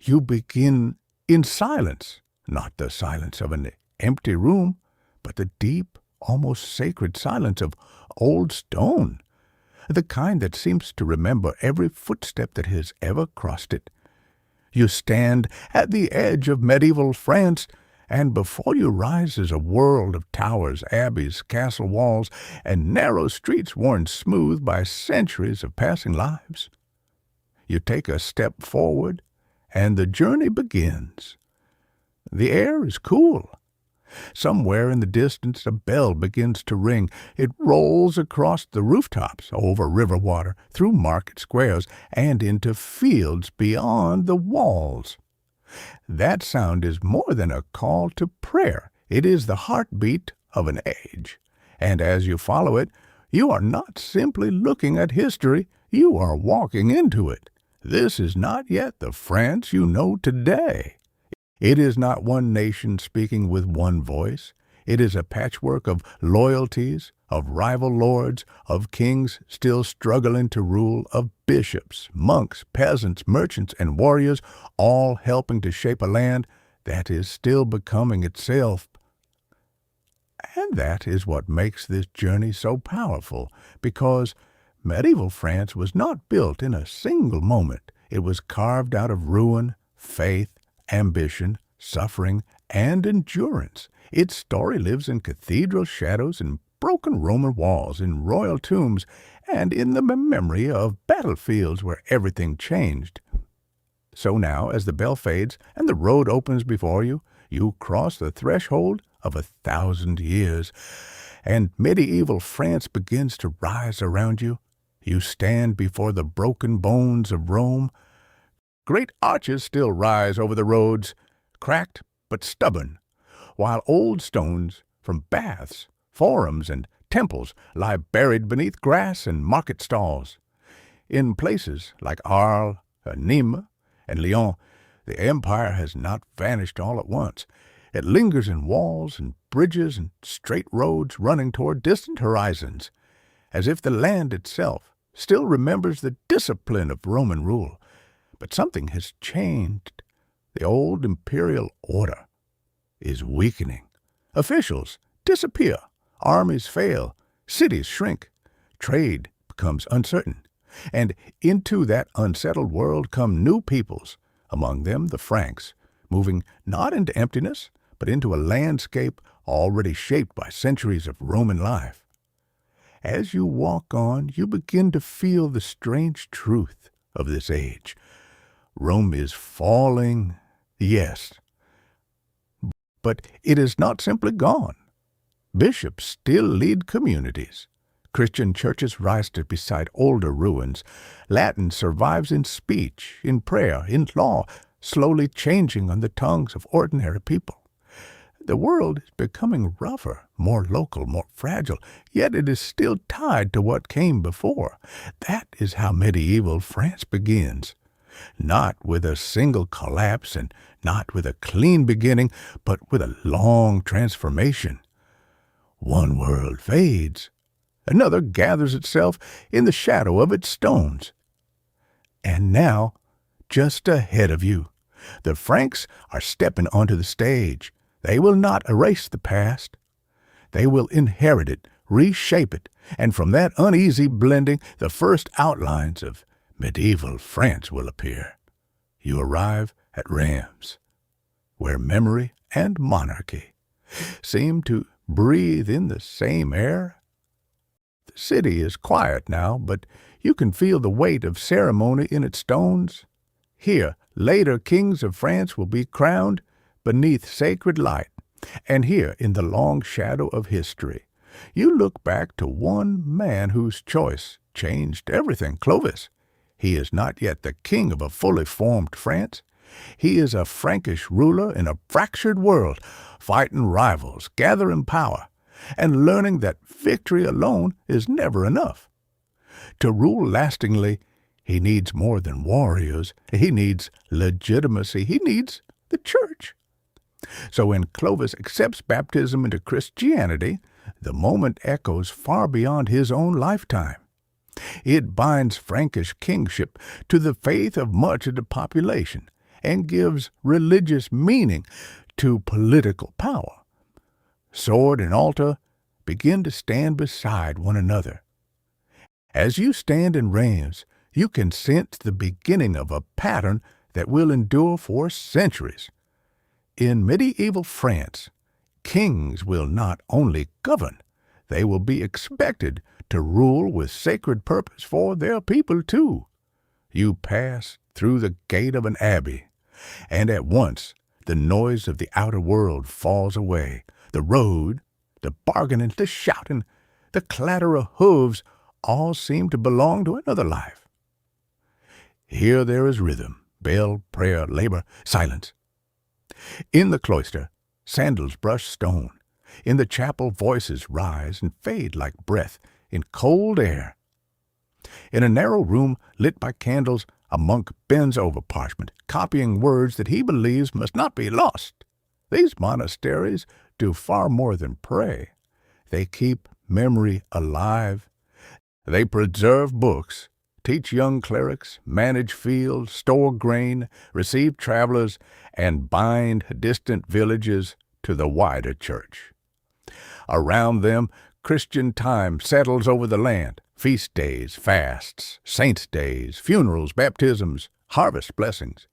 You begin in silence, not the silence of an empty room, but the deep, almost sacred silence of old stone, the kind that seems to remember every footstep that has ever crossed it. You stand at the edge of medieval France, and before you rises a world of towers, abbeys, castle walls, and narrow streets worn smooth by centuries of passing lives. You take a step forward, and the journey begins. The air is cool. Somewhere in the distance a bell begins to ring. It rolls across the rooftops, over river water, through market squares, and into fields beyond the walls. That sound is more than a call to prayer. It is the heartbeat of an age. And as you follow it, you are not simply looking at history, you are walking into it. This is not yet the France you know today. It is not one nation speaking with one voice. It is a patchwork of loyalties, of rival lords, of kings still struggling to rule, of bishops, monks, peasants, merchants, and warriors, all helping to shape a land that is still becoming itself. And that is what makes this journey so powerful, because medieval France was not built in a single moment. It was carved out of ruin, faith, ambition, suffering, and endurance. Its story lives in cathedral shadows, in broken Roman walls, in royal tombs, and in the memory of battlefields where everything changed. So now, as the bell fades and the road opens before you, you cross the threshold of 1,000 years, and medieval France begins to rise around you. You stand before the broken bones of Rome. Great arches still rise over the roads, cracked but stubborn, while old stones from baths, forums, and temples lie buried beneath grass and market stalls. In places like Arles, Nîmes, and Lyon, the empire has not vanished all at once. It lingers in walls and bridges and straight roads running toward distant horizons, as if the land itself still remembers the discipline of Roman rule. But something has changed. The old imperial order is weakening. Officials disappear. Armies fail. Cities shrink. Trade becomes uncertain. And into that unsettled world come new peoples, among them the Franks, moving not into emptiness, but into a landscape already shaped by centuries of Roman life. As you walk on, you begin to feel the strange truth of this age. Rome is falling, yes, but it is not simply gone. Bishops still lead communities. Christian churches rise beside older ruins. Latin survives in speech, in prayer, in law, slowly changing on the tongues of ordinary people. The world is becoming rougher, more local, more fragile, yet it is still tied to what came before. That is how medieval France begins. Not with a single collapse and not with a clean beginning, but with a long transformation. One world fades. Another gathers itself in the shadow of its stones. And now, just ahead of you, the Franks are stepping onto the stage. They will not erase the past. They will inherit it, reshape it, and from that uneasy blending, the first outlines of medieval France will appear. You arrive at Reims, where memory and monarchy seem to breathe in the same air. The city is quiet now, but you can feel the weight of ceremony in its stones. Here, later kings of France will be crowned beneath sacred light, and here, in the long shadow of history, you look back to one man whose choice changed everything, Clovis. He is not yet the king of a fully formed France. He is a Frankish ruler in a fractured world, fighting rivals, gathering power, and learning that victory alone is never enough. To rule lastingly, he needs more than warriors. He needs legitimacy. He needs the church. So when Clovis accepts baptism into Christianity, the moment echoes far beyond his own lifetime. It binds Frankish kingship to the faith of much of the population, and gives religious meaning to political power. Sword and altar begin to stand beside one another. As you stand in Reims, you can sense the beginning of a pattern that will endure for centuries. In medieval France, kings will not only govern, they will be expected to rule with sacred purpose for their people too. You pass through the gate of an abbey, and at once the noise of the outer world falls away. The road, the bargaining, the shouting, the clatter of hooves all seem to belong to another life. Here there is rhythm, bell, prayer, labor, silence. In the cloister, sandals brush stone. In the chapel, voices rise and fade like breath in cold air. In a narrow room lit by candles, a monk bends over parchment, copying words that he believes must not be lost. These monasteries do far more than pray. They keep memory alive. They preserve books, teach young clerics, manage fields, store grain, receive travelers, and bind distant villages to the wider church. Around them, Christian time settles over the land. Feast days, fasts, saints' days, funerals, baptisms, harvest blessings.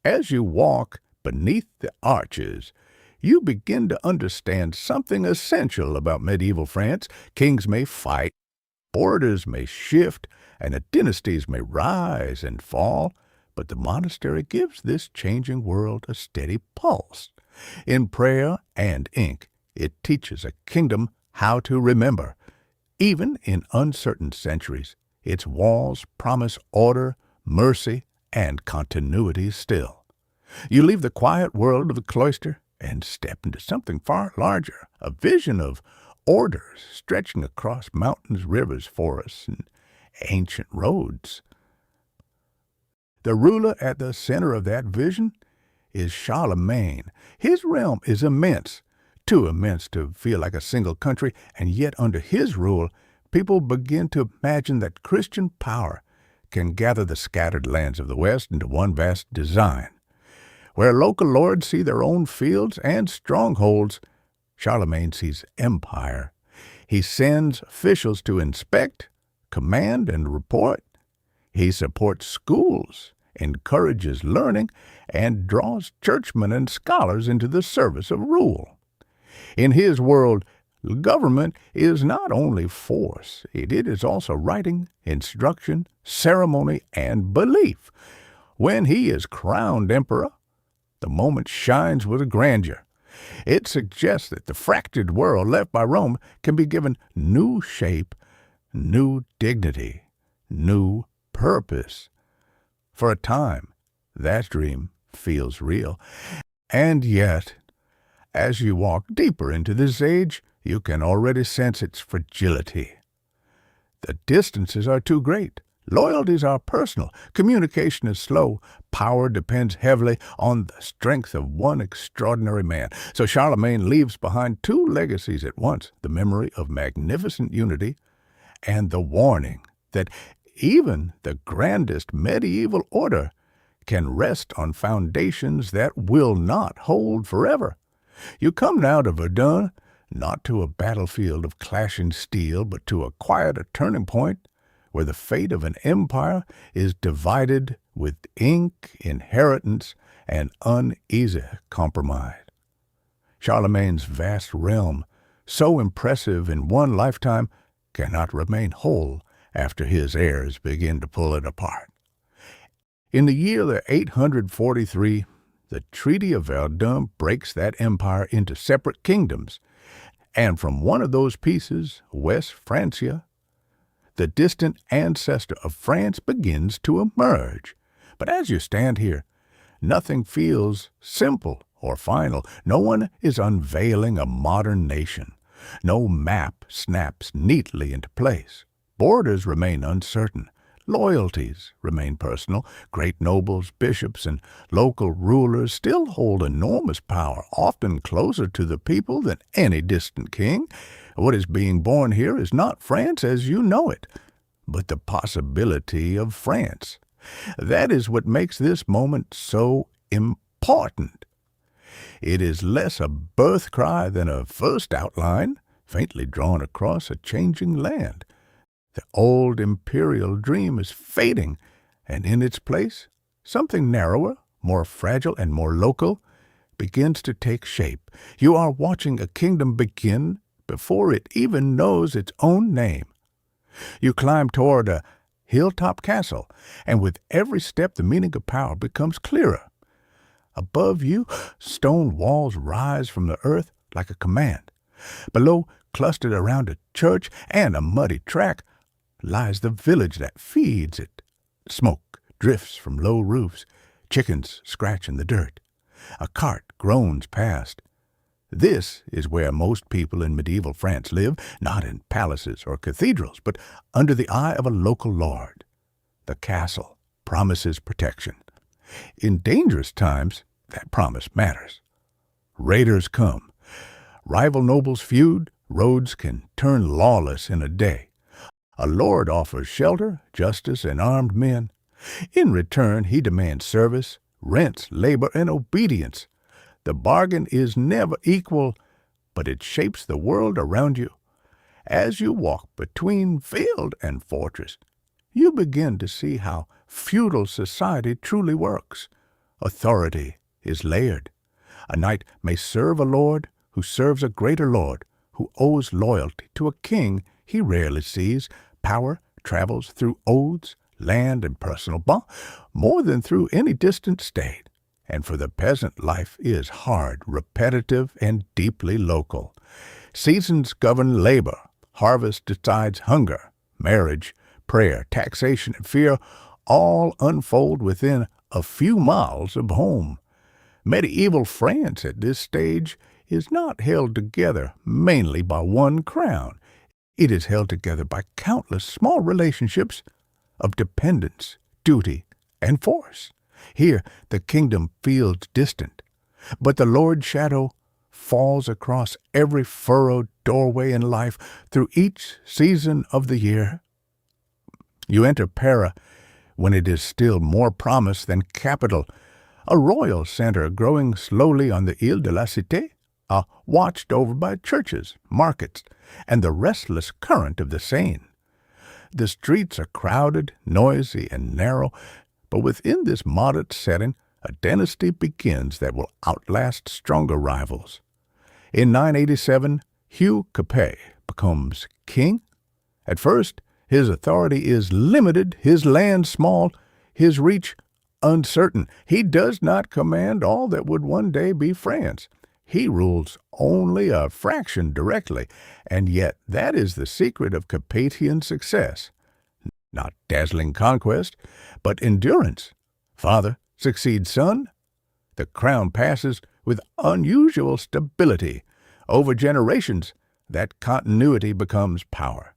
As you walk beneath the arches, you begin to understand something essential about medieval France. Kings may fight, borders may shift, and the dynasties may rise and fall, but the monastery gives this changing world a steady pulse. In prayer and ink, it teaches a kingdom how to remember. Even in uncertain centuries, its walls promise order, mercy, and continuity still. You leave the quiet world of the cloister and step into something far larger, a vision of orders stretching across mountains, rivers, forests, and ancient roads. The ruler at the center of that vision is Charlemagne. His realm is immense, too immense to feel like a single country, and yet under his rule, people begin to imagine that Christian power can gather the scattered lands of the West into one vast design. Where local lords see their own fields and strongholds, Charlemagne sees empire. He sends officials to inspect, command, and report. He supports schools, encourages learning, and draws churchmen and scholars into the service of rule. In his world, government is not only force, it is also writing, instruction, ceremony, and belief. When he is crowned emperor, the moment shines with grandeur. It suggests that the fractured world left by Rome can be given new shape, new dignity, new purpose. For a time, that dream feels real. And yet, as you walk deeper into this age, you can already sense its fragility. The distances are too great. Loyalties are personal. Communication is slow. Power depends heavily on the strength of one extraordinary man. So Charlemagne leaves behind two legacies at once, the memory of magnificent unity and the warning that even the grandest medieval order can rest on foundations that will not hold forever. You come now to Verdun, not to a battlefield of clashing steel, but to a quieter turning point where the fate of an empire is divided with ink, inheritance, and uneasy compromise. Charlemagne's vast realm, so impressive in one lifetime, cannot remain whole after his heirs begin to pull it apart. In the year 843, the Treaty of Verdun breaks that empire into separate kingdoms, and from one of those pieces, West Francia, the distant ancestor of France begins to emerge. But as you stand here, nothing feels simple or final. No one is unveiling a modern nation. No map snaps neatly into place. Borders remain uncertain. Loyalties remain personal. Great nobles, bishops, and local rulers still hold enormous power, often closer to the people than any distant king. What is being born here is not France as you know it, but the possibility of France. That is what makes this moment so important. It is less a birth cry than a first outline, faintly drawn across a changing land. The old imperial dream is fading, and in its place, something narrower, more fragile, and more local begins to take shape. You are watching a kingdom begin before it even knows its own name. You climb toward a hilltop castle, and with every step the meaning of power becomes clearer. Above you, stone walls rise from the earth like a command. Below, clustered around a church and a muddy track, lies the village that feeds it. Smoke drifts from low roofs. Chickens scratch in the dirt. A cart groans past. This is where most people in medieval France live, not in palaces or cathedrals, but under the eye of a local lord. The castle promises protection. In dangerous times, that promise matters. Raiders come. Rival nobles feud. Roads can turn lawless in a day. A lord offers shelter, justice, and armed men. In return, he demands service, rents, labor, and obedience. The bargain is never equal, but it shapes the world around you. As you walk between field and fortress, you begin to see how feudal society truly works. Authority is layered. A knight may serve a lord who serves a greater lord, who owes loyalty to a king he rarely sees. Power travels through oaths, land, and personal bond, more than through any distant state. And for the peasant, life is hard, repetitive, and deeply local. Seasons govern labor. Harvest decides hunger. Marriage, prayer, taxation, and fear all unfold within a few miles of home. Medieval France at this stage is not held together mainly by one crown. It is held together by countless small relationships of dependence, duty, and force. Here, the kingdom feels distant, but the Lord's shadow falls across every furrowed doorway in life through each season of the year. You enter Paris when it is still more promise than capital, a royal center growing slowly on the Ile de la Cité, watched over by churches, markets, and the restless current of the Seine. The streets are crowded, noisy, and narrow, but within this modest setting, a dynasty begins that will outlast stronger rivals. In 987, Hugh Capet becomes king. At first, his authority is limited, his land small, his reach uncertain. He does not command all that would one day be France. He rules only a fraction directly, and yet that is the secret of Capetian success. Not dazzling conquest, but endurance. Father succeeds son. The crown passes with unusual stability. Over generations, that continuity becomes power.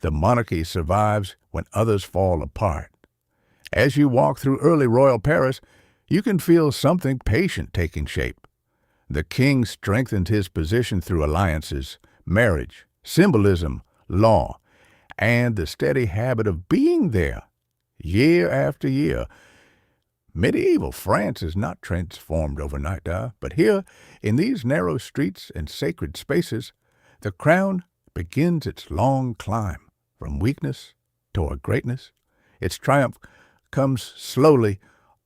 The monarchy survives when others fall apart. As you walk through early royal Paris, you can feel something patient taking shape. The king strengthened his position through alliances, marriage, symbolism, law, and the steady habit of being there, year after year. Medieval France is not transformed overnight, but here, in these narrow streets and sacred spaces, the crown begins its long climb from weakness toward greatness. Its triumph comes slowly,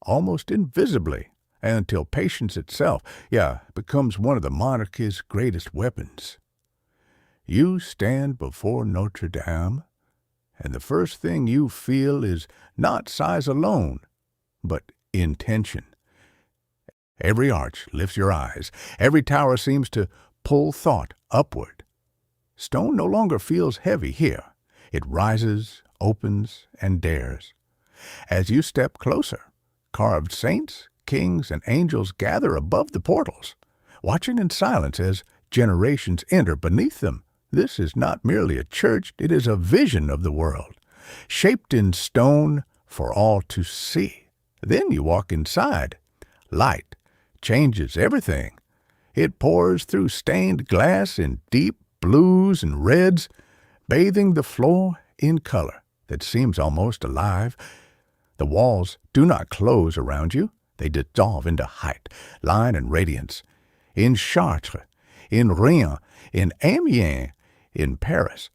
almost invisibly, until patience itself, becomes one of the monarchy's greatest weapons. You stand before Notre Dame, and the first thing you feel is not size alone, but intention. Every arch lifts your eyes. Every tower seems to pull thought upward. Stone no longer feels heavy here. It rises, opens, and dares. As you step closer, carved saints, kings, and angels gather above the portals, watching in silence as generations enter beneath them. This is not merely a church, it is a vision of the world, shaped in stone for all to see. Then you walk inside. Light changes everything. It pours through stained glass in deep blues and reds, bathing the floor in color that seems almost alive. The walls do not close around you. They dissolve into height, line, and radiance. In Chartres, in Rennes, in Amiens, in Paris,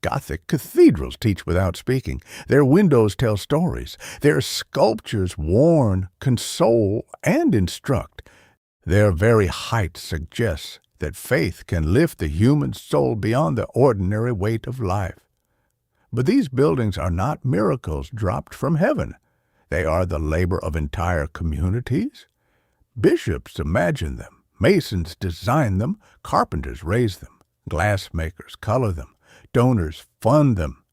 Gothic cathedrals teach without speaking. Their windows tell stories. Their sculptures warn, console, and instruct. Their very height suggests that faith can lift the human soul beyond the ordinary weight of life. But these buildings are not miracles dropped from heaven. They are the labor of entire communities. Bishops imagine them, masons design them, carpenters raise them, glassmakers color them, donors fund them.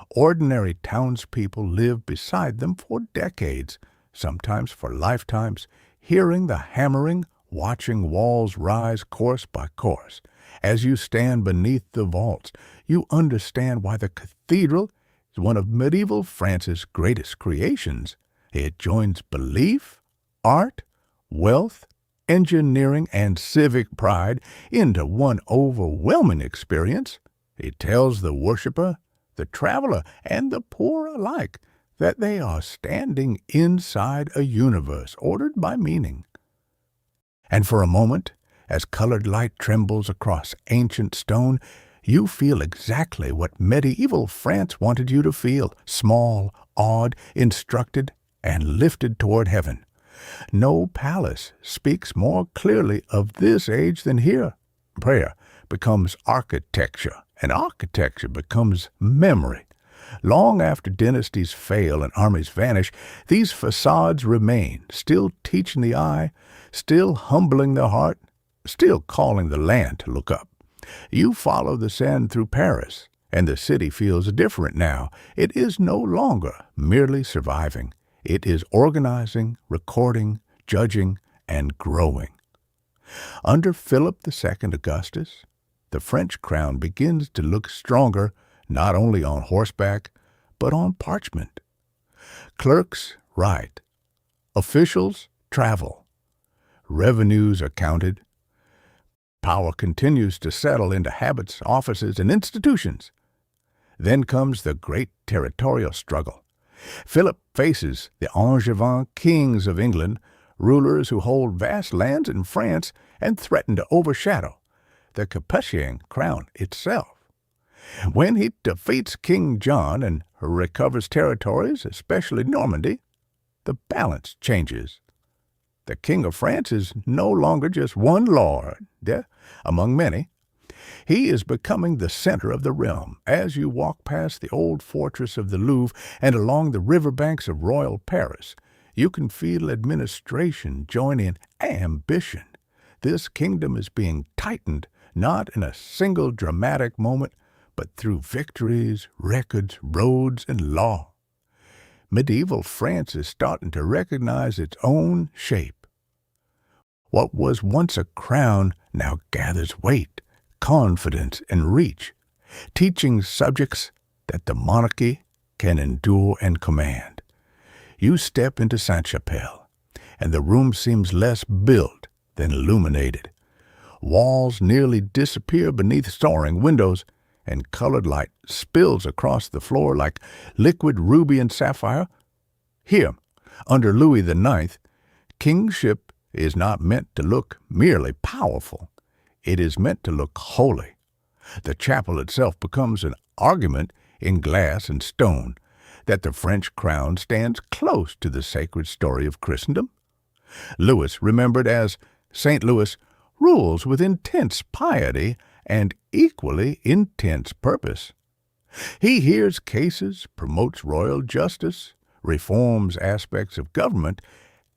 Ordinary townspeople live beside them for decades, sometimes for lifetimes, hearing the hammering, watching walls rise course by course. As you stand beneath the vaults, you understand why the cathedral is one of medieval France's greatest creations. It joins belief, art, wealth, engineering, and civic pride into one overwhelming experience. It tells the worshiper, the traveler, and the poor alike that they are standing inside a universe ordered by meaning. And for a moment, as colored light trembles across ancient stone, you feel exactly what medieval France wanted you to feel: small, awed, instructed, and lifted toward heaven. No palace speaks more clearly of this age than here. Prayer becomes architecture, and architecture becomes memory. Long after dynasties fail and armies vanish, these facades remain, still teaching the eye, still humbling the heart, still calling the land to look up. You follow the Seine through Paris, and the city feels different now. It is no longer merely surviving. It is organizing, recording, judging, and growing. Under Philip II Augustus, the French crown begins to look stronger, not only on horseback, but on parchment. Clerks write. Officials travel. Revenues are counted. Power continues to settle into habits, offices, and institutions. Then comes the great territorial struggle. Philip faces the Angevin kings of England, rulers who hold vast lands in France and threaten to overshadow the Capetian crown itself. When he defeats King John and recovers territories, especially Normandy, the balance changes. The King of France is no longer just one lord, among many. He is becoming the center of the realm. As you walk past the old fortress of the Louvre and along the riverbanks of royal Paris, you can feel administration join in ambition. This kingdom is being tightened, not in a single dramatic moment, but through victories, records, roads, and law. Medieval France is starting to recognize its own shape. What was once a crown now gathers weight, confidence, and reach, teaching subjects that the monarchy can endure and command. You step into Sainte-Chapelle, and the room seems less built than illuminated. Walls nearly disappear beneath soaring windows, and colored light spills across the floor like liquid ruby and sapphire. Here, under Louis IX, kingship is not meant to look merely powerful. It is meant to look holy. The chapel itself becomes an argument in glass and stone that the French crown stands close to the sacred story of Christendom. Louis, remembered as St. Louis, rules with intense piety and equally intense purpose. He hears cases, promotes royal justice, reforms aspects of government,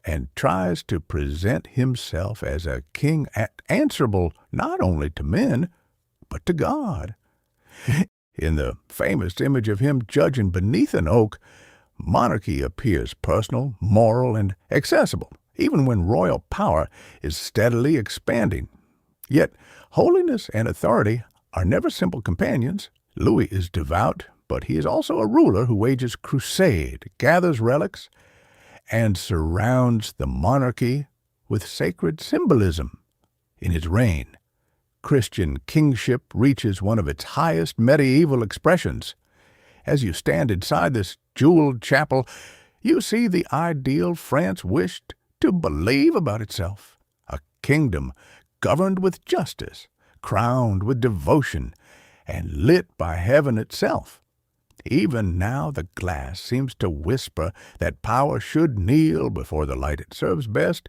and tries to present himself as a king answerable not only to men, but to God. In the famous image of him judging beneath an oak, monarchy appears personal, moral, and accessible, even when royal power is steadily expanding. Yet, holiness and authority are never simple companions. Louis is devout, but he is also a ruler who wages crusade, gathers relics, and surrounds the monarchy with sacred symbolism. In his reign, Christian kingship reaches one of its highest medieval expressions. As you stand inside this jeweled chapel, you see the ideal France wished to believe about itself. A kingdom governed with justice, crowned with devotion, and lit by heaven itself. Even now the glass seems to whisper that power should kneel before the light it serves best.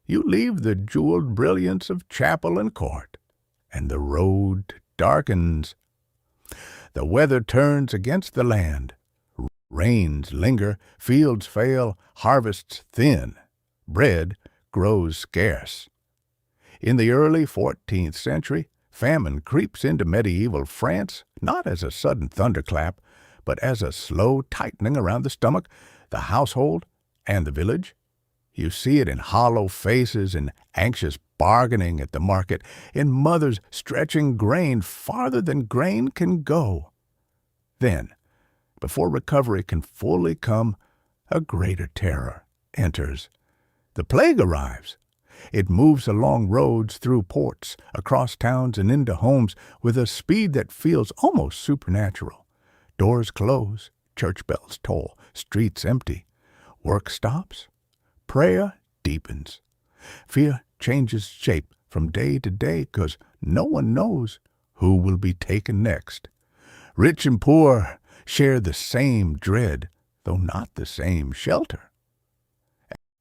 You leave the jeweled brilliance of chapel and court, and the road darkens. The weather turns against the land. Rains linger, fields fail, harvests thin. Bread grows scarce. In the early 14th century, famine creeps into medieval France, not as a sudden thunderclap, but as a slow tightening around the stomach, the household, and the village. You see it in hollow faces, in anxious bargaining at the market, in mothers stretching grain farther than grain can go. Then, before recovery can fully come, a greater terror enters. The plague arrives. It moves along roads, through ports, across towns, and into homes with a speed that feels almost supernatural. Doors close, church bells toll, streets empty. Work stops. Prayer deepens. Fear changes shape from day to day because no one knows who will be taken next. Rich and poor share the same dread, though not the same shelter.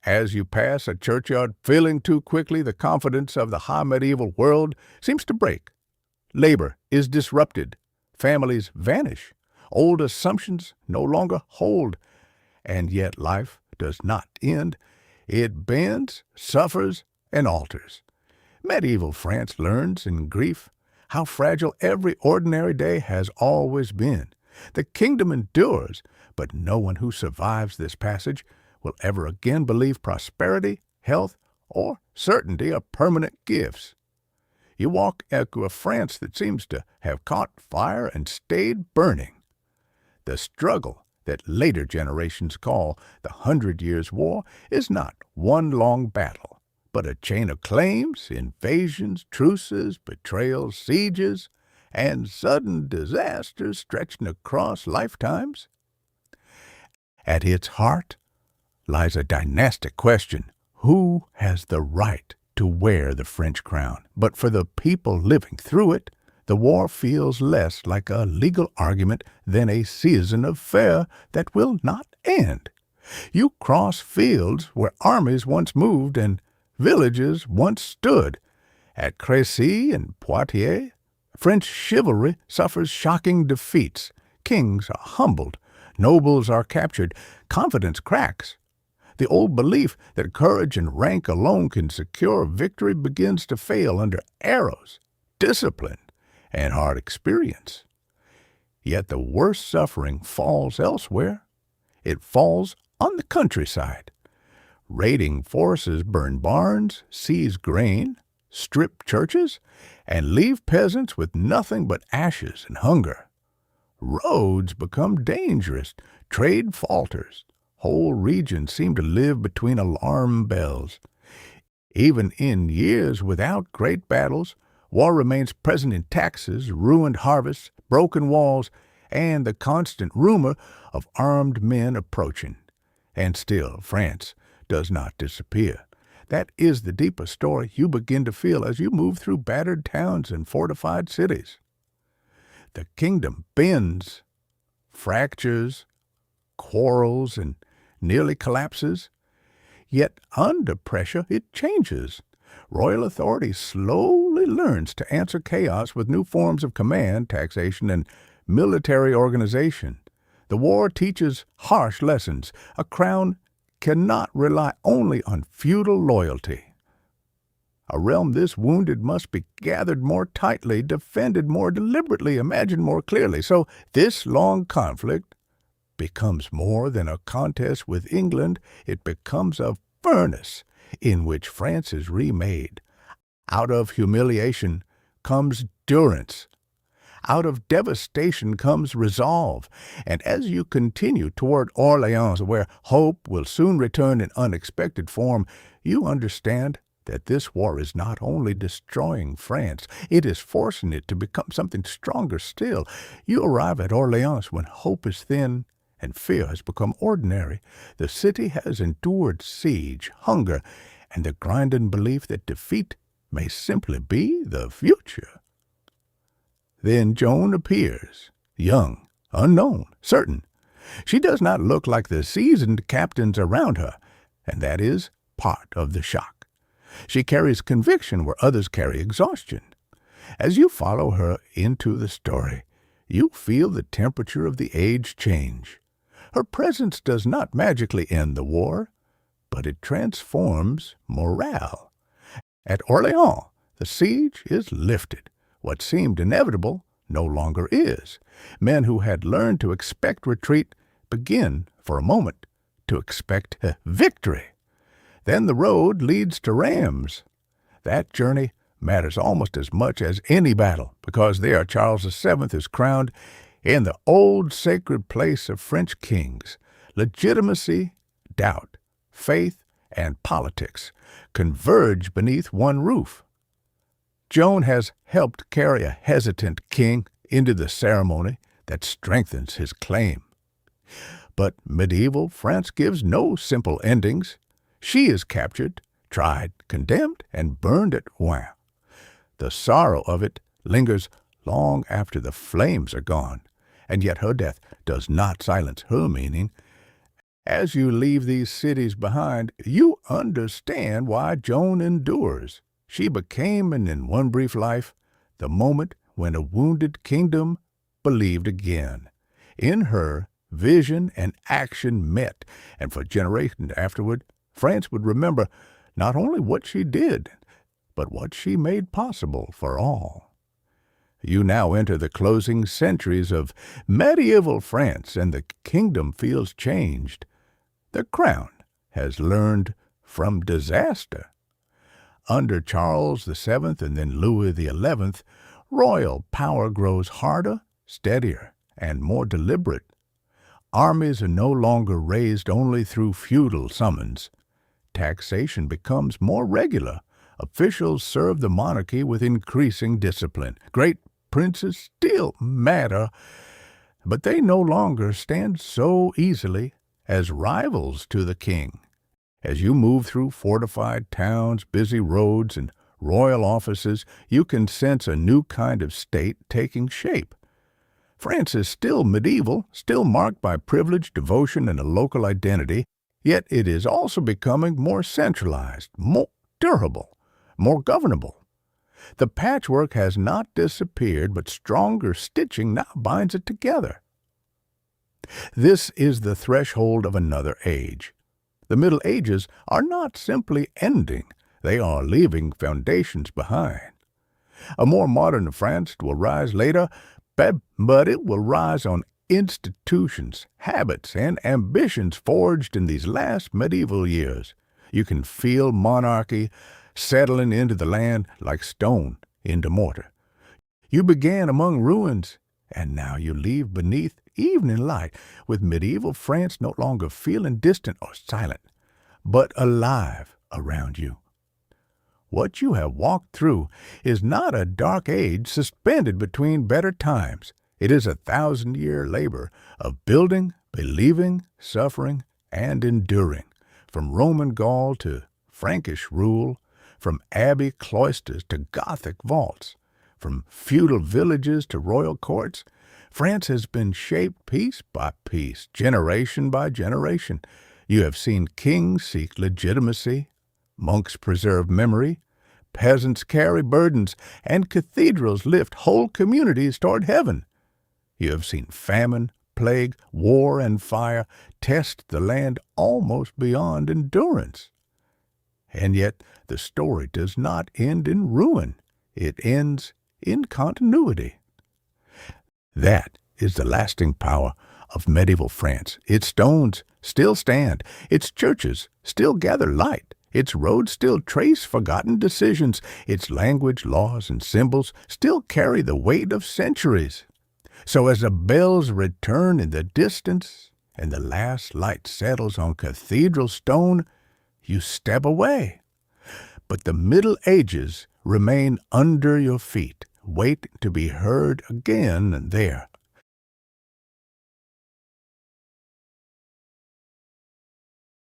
As you pass a churchyard filling too quickly, the confidence of the high medieval world seems to break. Labor is disrupted. Families vanish. Old assumptions no longer hold. And yet life does not end. It bends, suffers, and alters. Medieval France learns in grief how fragile every ordinary day has always been. The kingdom endures, but no one who survives this passage will ever again believe prosperity, health, or certainty are permanent gifts. You walk into a France that seems to have caught fire and stayed burning. The struggle that later generations call the 100 Years' War is not one long battle, but a chain of claims, invasions, truces, betrayals, sieges, and sudden disasters stretching across lifetimes. At its heart lies a dynastic question: who has the right to wear the French crown? But for the people living through it, the war feels less like a legal argument than a season of fare that will not end. You cross fields where armies once moved and villages once stood. At Crécy and Poitiers, French chivalry suffers shocking defeats. Kings are humbled, nobles are captured, confidence cracks. The old belief that courage and rank alone can secure victory begins to fail under arrows, discipline, and hard experience. Yet the worst suffering falls elsewhere. It falls on the countryside. Raiding forces burn barns, seize grain, strip churches, and leave peasants with nothing but ashes and hunger. Roads become dangerous, trade falters. Whole regions seem to live between alarm bells. Even in years without great battles, war remains present in taxes, ruined harvests, broken walls, and the constant rumor of armed men approaching. And still, France does not disappear. That is the deeper story you begin to feel as you move through battered towns and fortified cities. The kingdom bends, fractures, quarrels, and nearly collapses. Yet under pressure it changes. Royal authority slowly learns to answer chaos with new forms of command, taxation, and military organization. The war teaches harsh lessons. A crown cannot rely only on feudal loyalty. A realm this wounded must be gathered more tightly, defended more deliberately, imagined more clearly. So this long conflict becomes more than a contest with England. It becomes a furnace in which France is remade. Out of humiliation comes durance. Out of devastation comes resolve. And as you continue toward Orleans, where hope will soon return in unexpected form, you understand that this war is not only destroying France, it is forcing it to become something stronger still. You arrive at Orleans when hope is thin and fear has become ordinary. The city has endured siege, hunger, and the grinding belief that defeat may simply be the future. Then Joan appears, young, unknown, certain. She does not look like the seasoned captains around her, and that is part of the shock. She carries conviction where others carry exhaustion. As you follow her into the story, you feel the temperature of the age change. Her presence does not magically end the war, but it transforms morale. At Orléans, the siege is lifted. What seemed inevitable no longer is. Men who had learned to expect retreat begin, for a moment, to expect victory. Then the road leads to Reims. That journey matters almost as much as any battle, because there Charles VII is crowned in the old sacred place of French kings. Legitimacy, doubt, faith, and politics converge beneath one roof. Joan has helped carry a hesitant king into the ceremony that strengthens his claim. But medieval France gives no simple endings. She is captured, tried, condemned, and burned at Rouen. The sorrow of it lingers long after the flames are gone, and yet her death does not silence her meaning. As you leave these cities behind, you understand why Joan endures. She became, and in one brief life, the moment when a wounded kingdom believed again. In her, vision and action met, and for generations afterward, France would remember not only what she did, but what she made possible for all. You now enter the closing centuries of medieval France, and the kingdom feels changed. The crown has learned from disaster. Under Charles VII and then Louis XI, royal power grows harder, steadier, and more deliberate. Armies are no longer raised only through feudal summons. Taxation becomes more regular. Officials serve the monarchy with increasing discipline. Great princes still matter, but they no longer stand so easily as rivals to the king. As you move through fortified towns, busy roads, and royal offices, you can sense a new kind of state taking shape. France is still medieval, still marked by privilege, devotion, and a local identity, yet it is also becoming more centralized, more durable, more governable. The patchwork has not disappeared, but stronger stitching now binds it together. This is the threshold of another age. The Middle Ages are not simply ending, they are leaving foundations behind. A more modern France will rise later, but it will rise on institutions, habits, and ambitions forged in these last medieval years. You can feel monarchy settling into the land like stone into mortar. You began among ruins, and now you leave beneath evening light, with medieval France no longer feeling distant or silent, but alive around you. What you have walked through is not a dark age suspended between better times. It is a 1,000-year labor of building, believing, suffering, and enduring. From Roman Gaul to Frankish rule, from abbey cloisters to Gothic vaults, from feudal villages to royal courts, France has been shaped piece by piece, generation by generation. You have seen kings seek legitimacy, monks preserve memory, peasants carry burdens, and cathedrals lift whole communities toward heaven. You have seen famine, plague, war, and fire test the land almost beyond endurance. And yet the story does not end in ruin. It ends in continuity. That is the lasting power of medieval France. Its stones still stand. Its churches still gather light. Its roads still trace forgotten decisions. Its language, laws, and symbols still carry the weight of centuries. So as the bells return in the distance and the last light settles on cathedral stone, you step away. But the Middle Ages remain under your feet, wait to be heard again there.